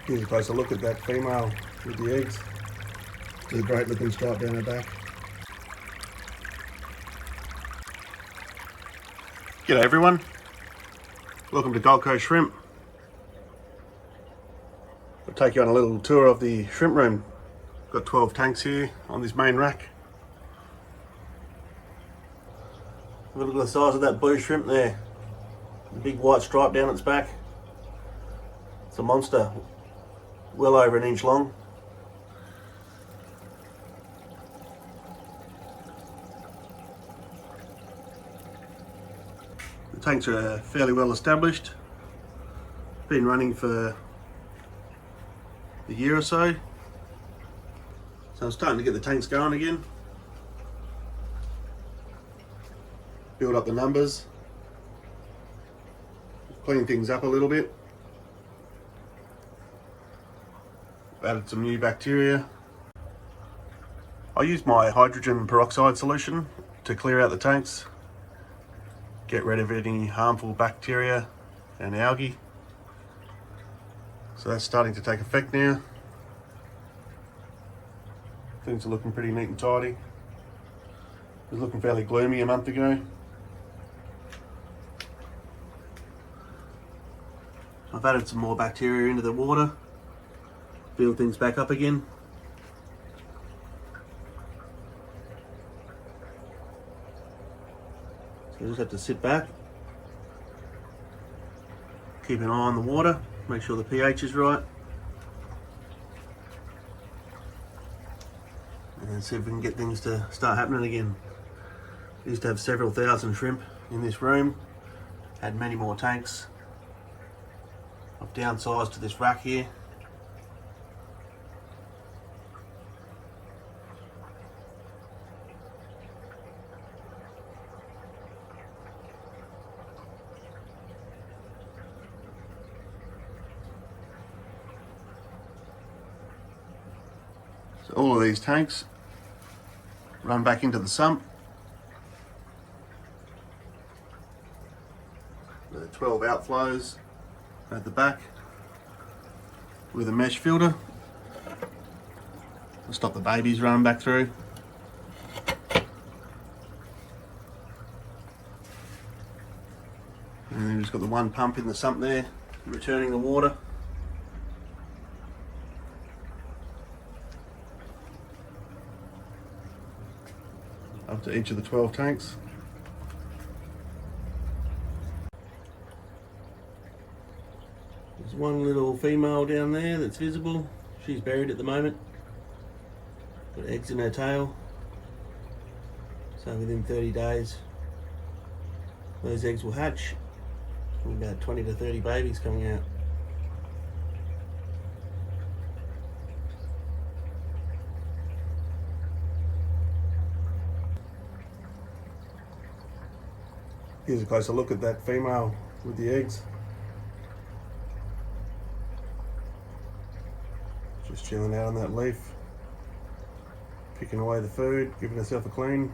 Here's a closer look at that female with the eggs. There's a great looking stripe down her back. G'day everyone, welcome to Gold Coast Shrimp. I'll take you on a little tour of the shrimp room. Got 12 tanks here on this main rack. Have a look at the size of that blue shrimp there. The big white stripe down its back. It's a monster, well over an inch long. The tanks are fairly well established. Been running for a year or so. So I'm starting to get the tanks going again. Build up the numbers. Clean things up a little bit. Added some new bacteria. I used my hydrogen peroxide solution to clear out the tanks. Get rid of any harmful bacteria and algae. So that's starting to take effect now. Things are looking pretty neat and tidy. It was looking fairly gloomy a month ago. I've added some more bacteria into the water. Build things back up again. So you just have to sit back. Keep an eye on the water. Make sure the pH is right. And see if we can get things to start happening again. I used to have several thousand shrimp in this room. Had many more tanks. I've downsized to this rack here. So all of these tanks run back into the sump. The 12 outflows at the back with a mesh filter to stop the babies running back through. And then we've just got the one pump in the sump there, returning the water. Up to each of the 12 tanks. There's one little female down there that's visible. She's buried at the moment. Got eggs in her tail. So within 30 days, those eggs will hatch. With about 20 to 30 babies coming out. Here's a closer look at that female with the eggs. Just chilling out on that leaf, picking away the food, giving herself a clean.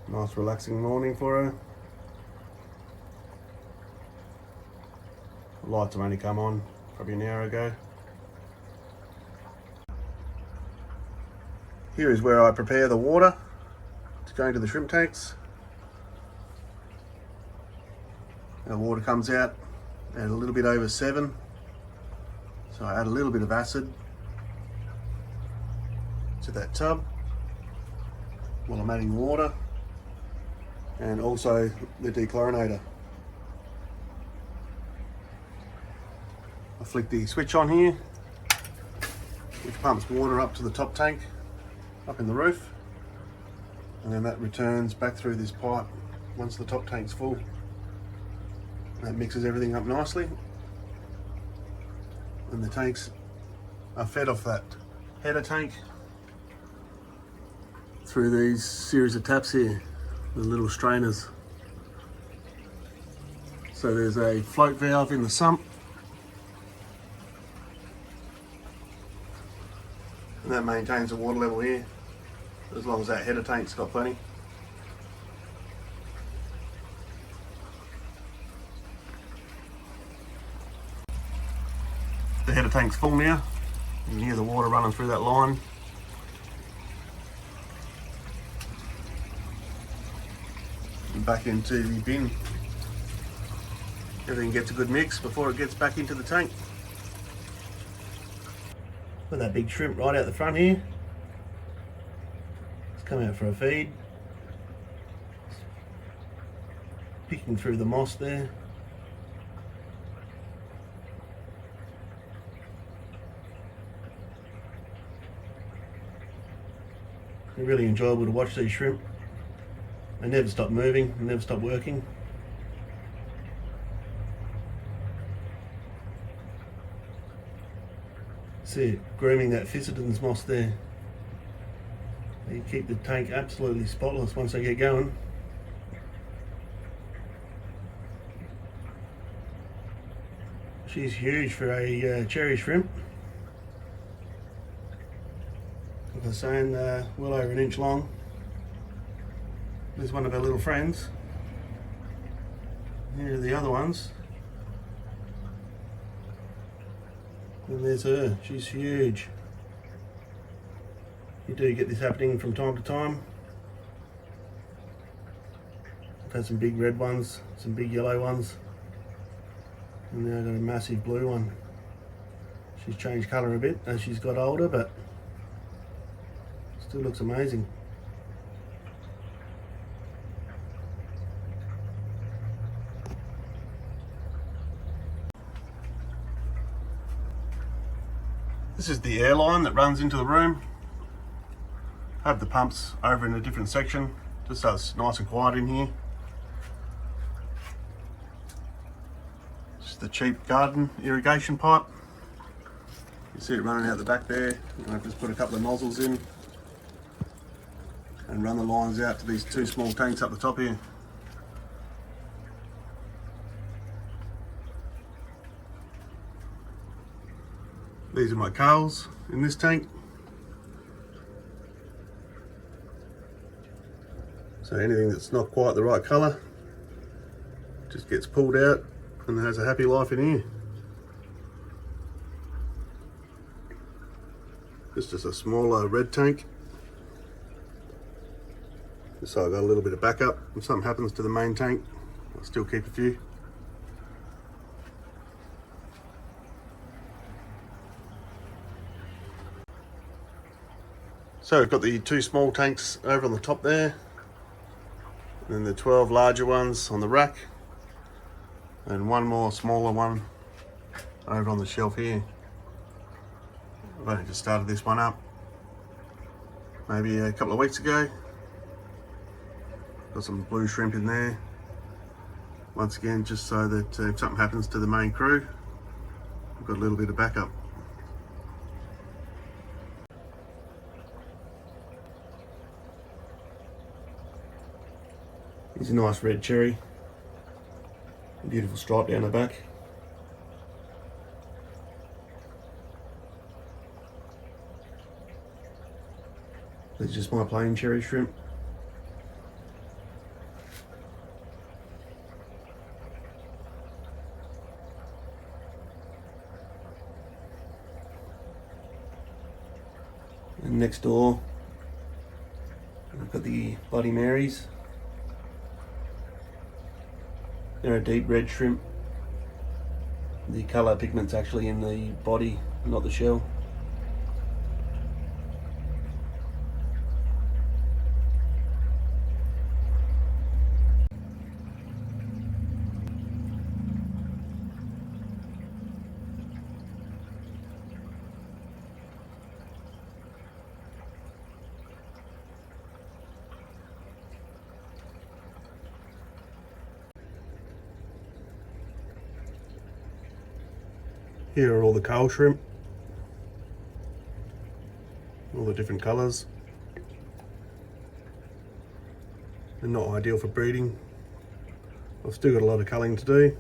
Nice relaxing morning for her. The lights have only come on probably an hour ago. Here is where I prepare the water to go into the shrimp tanks. The water comes out at a little bit over 7, so I add a little bit of acid to that tub while I'm adding water, and also the dechlorinator. I flick the switch on here, which pumps water up to the top tank up in the roof, and then that returns back through this pipe once the top tank's full. That mixes everything up nicely, and the tanks are fed off that header tank through these series of taps here, the little strainers. So there's a float valve in the sump, and that maintains the water level here, as long as that header tank's got plenty. the tank's full now. You can hear the water running through that line. And back into the bin. Everything gets a good mix before it gets back into the tank. Got that big shrimp right out the front here. It's come out for a feed. Picking through the moss there. It's really enjoyable to watch these shrimp. They never stop moving, they never stop working. See it grooming that Physidens moss there. They keep the tank absolutely spotless once they get going. She's huge for a cherry shrimp. Like I was saying, well over an inch long. There's one of our little friends. Here are the other ones. And there's her, she's huge. You do get this happening from time to time. I've had some big red ones, some big yellow ones. And now I've got a massive blue one. She's changed colour a bit as she's got older, but still looks amazing. This is the air line that runs into the room. I have the pumps over in a different section, just so it's nice and quiet in here. Just the cheap garden irrigation pipe. You see it running out the back there. I've just put a couple of nozzles in and run the lines out to these two small tanks up the top here. These are my coals in this tank. So anything that's not quite the right colour just gets pulled out and has a happy life in here. This is just a smaller red tank. So I've got a little bit of backup. If something happens to the main tank, I'll still keep a few. So we've got the two small tanks over on the top there, and then the 12 larger ones on the rack, and one more smaller one over on the shelf here. I've only just started this one up, maybe a couple of weeks ago. Got some blue shrimp in there, once again just so that if something happens to the main crew, I've got a little bit of backup. Here's a nice red cherry, a beautiful stripe down the back. This is just my plain cherry shrimp. And next door, I've got the Bloody Marys. They're a deep red shrimp. The colour pigment's actually in the body, not the shell. Here are all the coal shrimp, all the different colours. They're not ideal for breeding. I've still got a lot of culling to do,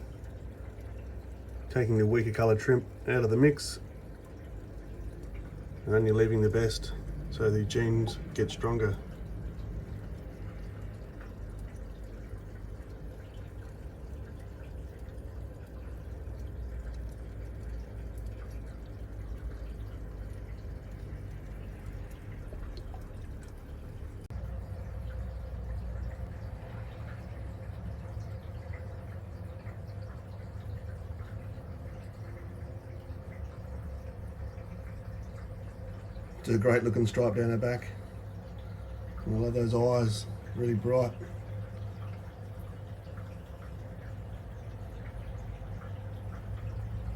taking the weaker coloured shrimp out of the mix and only leaving the best so the genes get stronger. It's a great looking stripe down her back. And I love those eyes, really bright.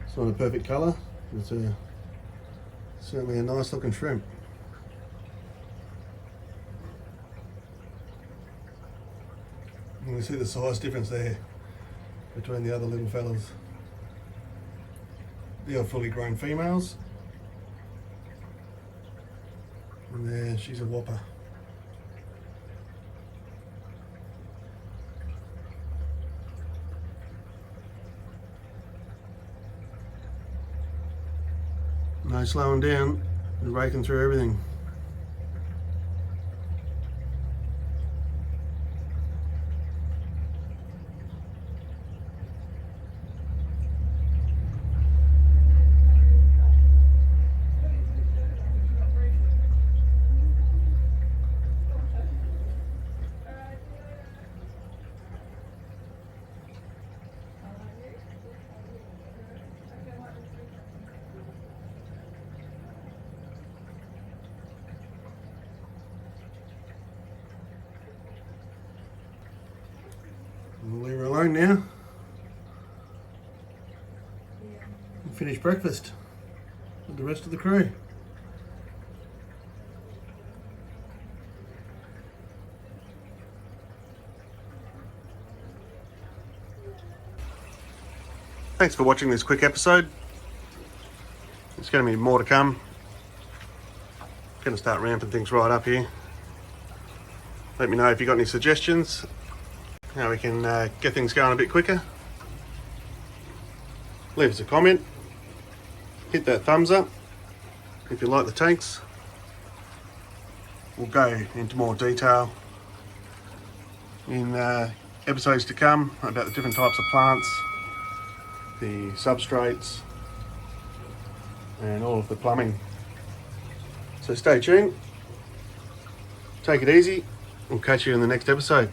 It's not a perfect colour, it's certainly a nice looking shrimp. You can see the size difference there between the other little fellas. They are fully grown females. And there, she's a whopper. No slowing down, we're raking through everything. We'll leave her alone now. And finish breakfast with the rest of the crew. Thanks for watching this quick episode. There's going to be more to come. Going to start ramping things right up here. Let me know if you've got any suggestions, how we can get things going a bit quicker. Leave us a comment. Hit that thumbs up if you like the tanks. We'll go into more detail in episodes to come about the different types of plants, the substrates, and all of the plumbing. So stay tuned. Take it easy. We'll catch you in the next episode.